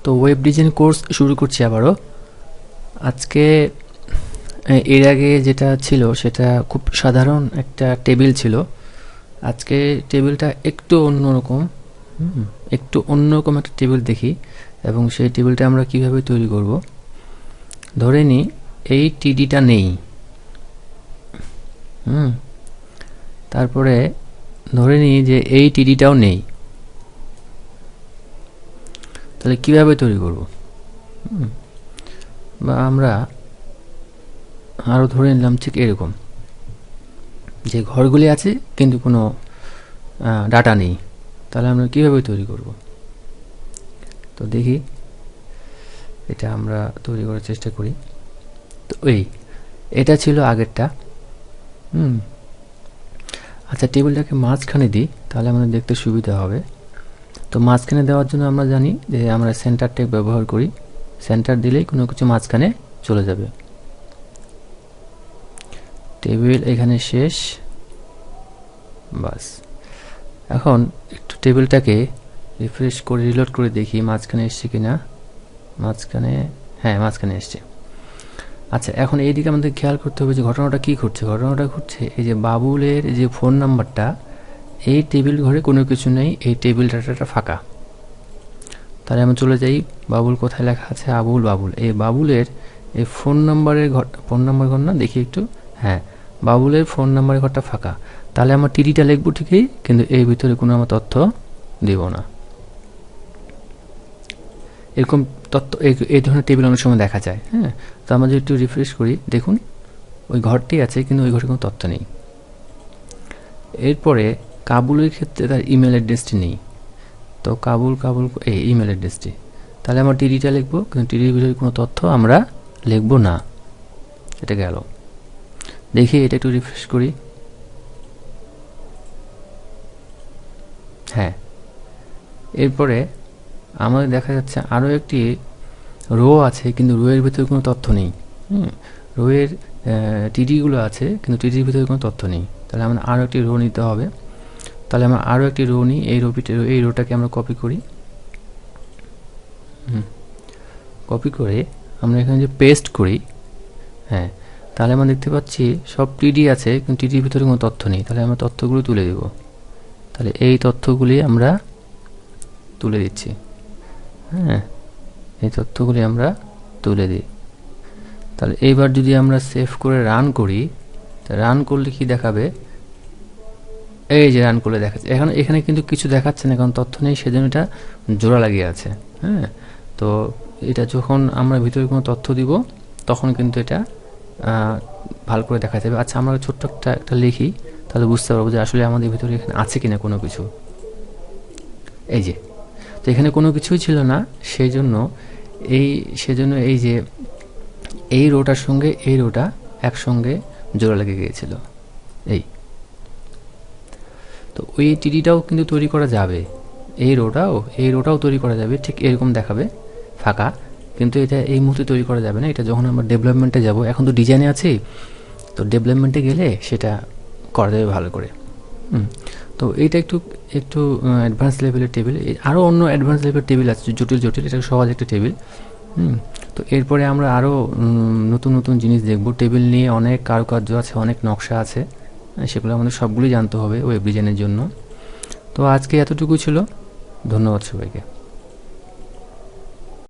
তো web design course শুরু করছি আবারও। আজকে এর আগে যেটা ছিল সেটা খুব সাধারণ একটা টেবিল ছিল। আজকে টেবিলটা একটু অন্যরকম, একটু অন্যরকম একটা টেবিল দেখি, এবং সেই টেবিলটা আমরা কিভাবে তৈরি করব। ধরে নিই এই টিডিটা নেই, তারপরে ধরে নিই যে এই টিডিটাও নেই, তাহলে কিভাবে তৈরি করব। বা আমরা আরও ধরে নিলাম ঠিক এরকম, যে ঘরগুলি আছে কিন্তু কোনো ডাটা নেই, তাহলে আমরা কিভাবে তৈরি করব। তো দেখি এটা আমরা তৈরি করার চেষ্টা করি। তো এটা ছিল আগেরটা। আচ্ছা, টেবিলটাকে মাঝখানে দিই, তাহলে আমাদের দেখতে সুবিধা হবে। তো মাঝখানে দেওয়ার জন্য আমরা জানি যে আমরা সেন্টার ট্যাগ ব্যবহার করি। সেন্টার দিলেই কোনো কিছু মাঝখানে চলে যাবে। টেবিল এখানে শেষ, বাস। এখন একটু টেবিলটাকে রিফ্রেশ করে রিলোড করে দেখি মাঝখানে এসছে কিনা। মাঝখানে, হ্যাঁ, মাঝখানে এসছে। আচ্ছা, এখন এইদিকে আমাদের খেয়াল করতে হবে যে ঘটনাটা কী ঘটছে। ঘটনাটা ঘটছে এই যে বাবুলের যে ফোন নাম্বারটা, এই টেবিল ঘরে কোনো কিছু নেই, এই টেবিল ডাটাটা ফাঁকা। তাহলে আমি চলে যাই, বাবুল কোথায় লেখা আছে, আবুল বাবুল, এই বাবুলের এই ফোন নাম্বার ঘর না, দেখি একটু, হ্যাঁ, বাবুলের ফোন নাম্বারের ঘরটা ফাঁকা। তাহলে আমার টিডিটা লিখবো ঠিকই, কিন্তু এর ভিতরে কোনো আমার তথ্য দেব না। এরকম তথ্য এই ধরনের টেবিল অনেক সময় দেখা যায়। হ্যাঁ, তো আমরা যদি একটু রিফ্রেশ করি, দেখুন ওই ঘরটি আছে কিন্তু ওই ঘরে কোনো তথ্য নেই। এরপরে কাবুলের ক্ষেত্রে তার ইমেল অ্যাড্রেসটি নেই। তো কাবুল এই ইমেল অ্যাড্রেসটি, তাহলে আমরা টিডিটা লিখবো, কিন্তু টিডির ভিতরে কোনো তথ্য আমরা লিখবো না। এটা গেল। দেখি এটা একটু রিফ্রেশ করি, হ্যাঁ। এরপরে আমাদের দেখা যাচ্ছে আরও একটি রো আছে, কিন্তু রোয়ের ভিতরে কোনো তথ্য নেই। রোয়ের টিডিগুলো আছে কিন্তু টিডির ভিতরে কোনো তথ্য নেই। তাহলে আমরা আরও একটি রো নিতে হবে। তাহলে আমরা আরও একটি রো নিই, এই রোটাকে আমরা কপি করি। কপি করে আমরা এখানে যে পেস্ট করি, হ্যাঁ, তাহলে আমরা দেখতে পাচ্ছি সব টিডি আছে কিন্তু টিডির ভিতরে কোনো তথ্য নেই। তাহলে আমরা তথ্যগুলো তুলে দেব। তাহলে এই তথ্যগুলি আমরা তুলে দিচ্ছি, হ্যাঁ, এই তথ্যগুলি আমরা তুলে দিই। তাহলে এইবার যদি আমরা সেভ করে রান করি, রান করলে কি দেখাবে, এই যে রান করলে দেখাচ্ছে। এখানে কিন্তু কিছু দেখাচ্ছে না, কারণ তথ্য নেই, সেজন্য এটা জোড়া লাগিয়ে আছে। হ্যাঁ, তো এটা যখন আমরা ভিতরে কোনো তথ্য দিব তখন কিন্তু এটা ভালো করে দেখা যাবে। আচ্ছা, আমরা ছোট্ট একটা লিখি, তাহলে বুঝতে পারবো যে আসলে আমাদের ভিতরে এখানে আছে কিনা কোনো কিছু। এই যে, তো এখানে কোনো কিছুই ছিল না, সেজন্য এই যে এই রোটার সঙ্গে এই রোটা একসঙ্গে জোড়া লেগে গিয়েছিল। তো ওই টিডিটাও কিন্তু তৈরি করা যাবে, এই রোটাও তৈরি করা যাবে, ঠিক এরকম দেখাবে ফাঁকা, কিন্তু এটা এই মুহূর্তে তৈরি করা যাবে না। এটা যখন আমরা ডেভেলপমেন্টে যাব, এখন তো ডিজাইনে আছি, তো ডেভেলপমেন্টে গেলে সেটা করা যাবে ভালো করে। তো এইটা একটু অ্যাডভান্স লেভেলের টেবিল। আরও অন্য অ্যাডভান্স লেভেলের টেবিল আছে, জটিল, এটা সহজ একটা টেবিল। তো এরপরে আমরা আরও নতুন জিনিস দেখব। টেবিল নিয়ে অনেক কারুকার্য আছে, অনেক নকশা আছে, সেগুলো আমাদের সবগুলোই জানতে হবে ওয়েব ডিজাইনের জন্য। তো আজকে এতটুকু ছিল। ধন্যবাদ সবাইকে।